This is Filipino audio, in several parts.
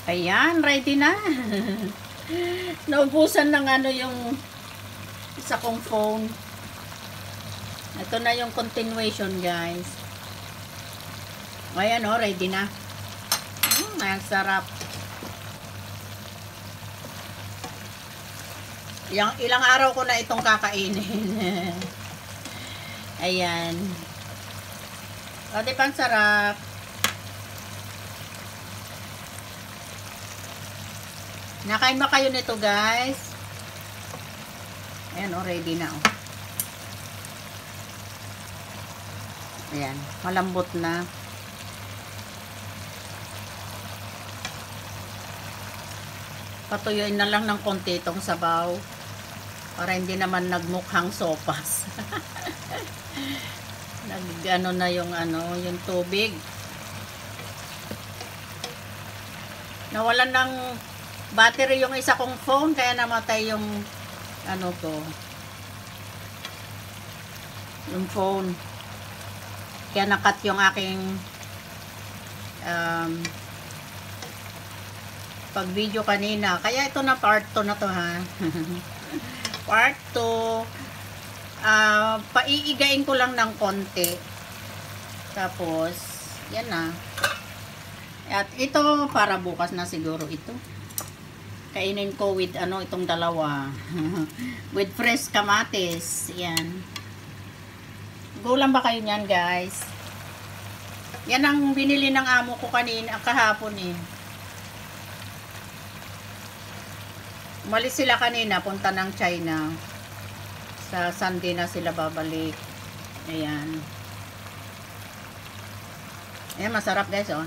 Ayan, ready na. Naubusan ng ano yung isa kong phone. Ito na yung continuation, guys. Ayan o, ready na. Ang sarap. Ilang araw ko na itong kakainin. Ayan. O, di ba ang sarap? Nakain ba kayo nito, guys? Ayan, ready na. Ayan, malambot na. Patuyuin na lang ng konti itong sabaw para hindi naman nagmukhang sopas. Nagano na yung yung tubig. Nawalan ng battery yung isa kong phone kaya namatay yung yung phone. Kaya nakat yung aking pag video kanina. Kaya ito na part 2 na to, ha. Part 2. Paiigain ko lang ng konti. Tapos yan na. At ito para bukas na siguro ito. Kainin ko with itong dalawa. With fresh kamatis. Yan. Gulang ba kayo niyan, guys? Yan ang binili ng amo ko kanina, kahapon eh. Umalis sila kanina, punta ng China. Sa Sunday na sila babalik. Ayan. Ayan, masarap, guys, oh.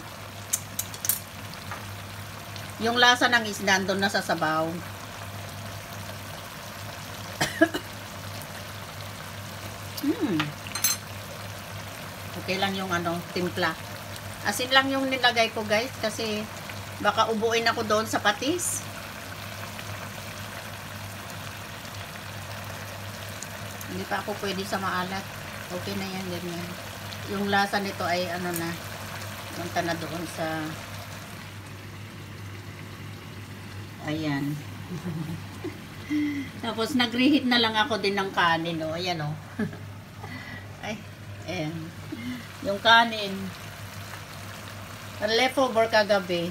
Yung lasa ng isda doon na sa sabaw. Okay lang yung timpla. Asin lang yung nilagay ko, guys, kasi baka ubuin ako doon sa patis. Hindi pa ako pwede sa maalat. Okay na yan, ganyan. Yung lasa nito ay na, punta na doon sa ayan. Tapos nag-reheat na lang ako din ng kanin, oh. Ayan, oh. Ay, ayan. Yung kanin. Leftover kagabi.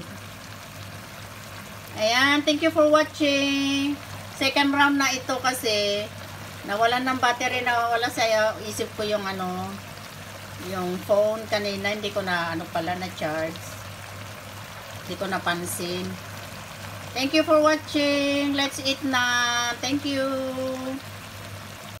Ayan, thank you for watching. Second round na ito kasi nawalan ng battery, nawawala sa isip ko yung yung phone kanina, hindi ko na pala na charge. Hindi ko napansin. Thank you for watching. Let's eat na. Thank you.